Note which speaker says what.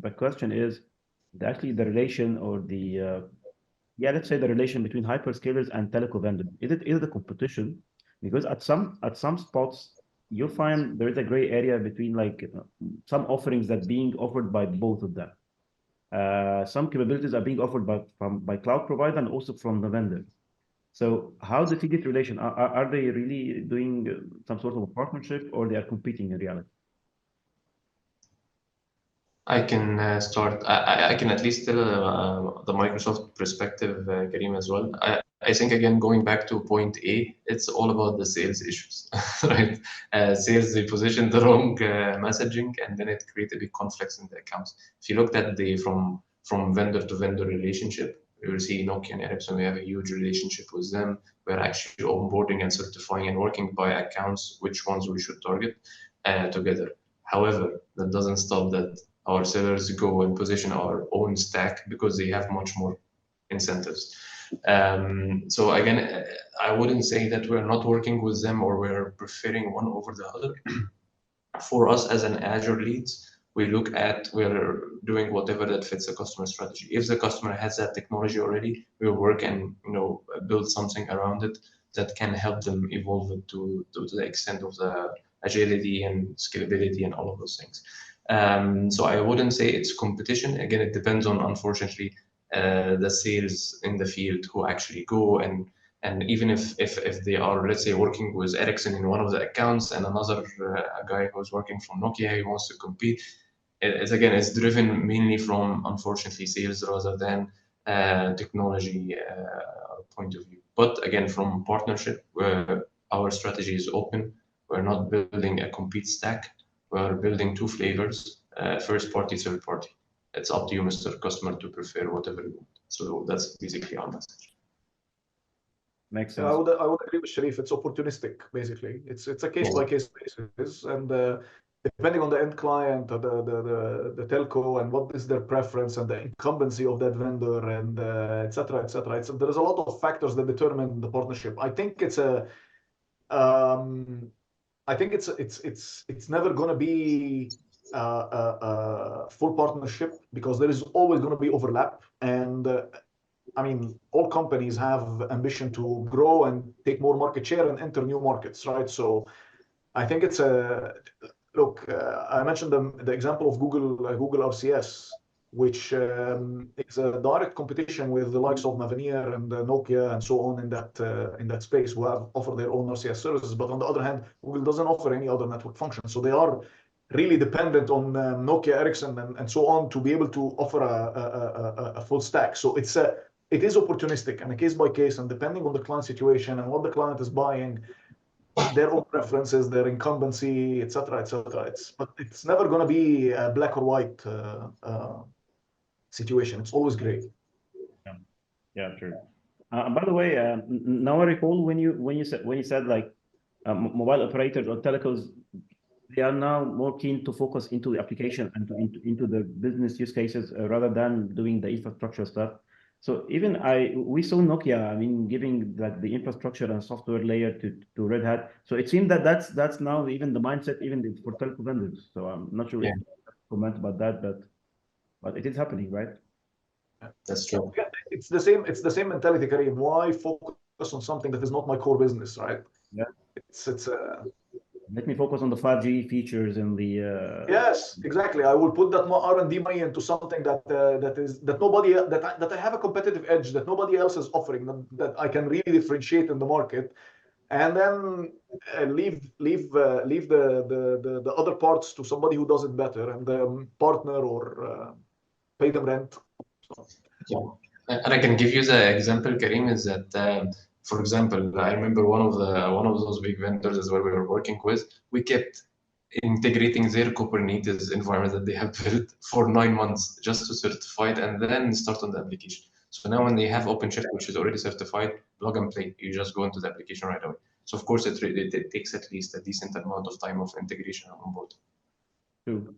Speaker 1: the question is actually the relation or the yeah, let's say the relation between hyperscalers and telco vendors. Is it a competition? Because at some spots you'll find there is a gray area between like some offerings that being offered by both of them. Some capabilities are being offered by cloud provider and also from the vendor. So how do you get relation? Are they really doing some sort of a partnership or they are competing in reality?
Speaker 2: I can start. I can at least tell the Microsoft perspective, Kareem, as well. I think, again, going back to point A, it's all about the sales issues, right? Sales, they position the wrong messaging, and then it created big conflicts in the accounts. If you looked at the from vendor to vendor relationship, you will see Nokia and Ericsson, we have a huge relationship with them. We're actually onboarding and certifying and working by accounts, which ones we should target together. However, that doesn't stop that our sellers go and position our own stack because they have much more incentives. So again, I wouldn't say that we're not working with them or we're preferring one over the other. For us as an Azure leads, we're doing whatever that fits the customer strategy. If the customer has that technology already, we'll work and build something around it that can help them evolve it to the extent of the agility and scalability and all of those things. So I wouldn't say it's competition. Again, it depends on, unfortunately, the sales in the field who actually go and even if they are, let's say, working with Ericsson in one of the accounts and another guy who's working from Nokia, he wants to compete. It's driven mainly from, unfortunately, sales rather than technology point of view. But again, from partnership, our strategy is open. We're not building a complete stack. We're building two flavors, first party, third party. It's up to you, Mr. Customer, to prefer whatever you want. So that's basically our message.
Speaker 1: Makes sense.
Speaker 3: I would agree with Sharif. It's opportunistic, basically. It's a case by case basis, and depending on the end client, the telco, and what is their preference and the incumbency of that vendor, and et cetera, et cetera. There is a lot of factors that determine the partnership. I think it's never going to be a full partnership because there is always going to be overlap. And I mean, all companies have ambition to grow and take more market share and enter new markets, right? So I think it's look, I mentioned the example of Google RCS, which is a direct competition with the likes of Mavenir and Nokia and so on in that space, who have offered their own RCS services. But on the other hand, Google doesn't offer any other network function. So they are really dependent on Nokia, Ericsson, and so on to be able to offer a full stack. So it is opportunistic and a case by case, and depending on the client situation and what the client is buying, their own preferences, their incumbency, et cetera, et cetera. But it's never going to be a black or white situation. It's always gray.
Speaker 1: Yeah, true. By the way, now I recall when you said like mobile operators or telecos, they are now more keen to focus into the application and into the business use cases rather than doing the infrastructure stuff. So even we saw Nokia, I mean, giving like the infrastructure and software layer to Red Hat. So it seems that that's now even the mindset even for telco vendors. So I'm not sure if you comment about that, but it is happening, right?
Speaker 2: That's true.
Speaker 3: Yeah, it's the same mentality, Kareem. Why focus on something that is not my core business, right?
Speaker 1: Yeah.
Speaker 3: It's
Speaker 1: Let me focus on the 5G features and the.
Speaker 3: Yes, exactly. I will put that more R&D money into something that I have a competitive edge that nobody else is offering, that I can really differentiate in the market, and then leave the other parts to somebody who does it better, and partner or pay them rent.
Speaker 2: Yeah, and I can give you the example, Kareem, is that. For example, I remember one of those big vendors as well we were working with. We kept integrating their Kubernetes environment that they have built for 9 months just to certify it and then start on the application. So now when they have OpenShift, which is already certified, plug and play, you just go into the application right away. So of course it takes at least a decent amount of time of integration on board.
Speaker 1: True.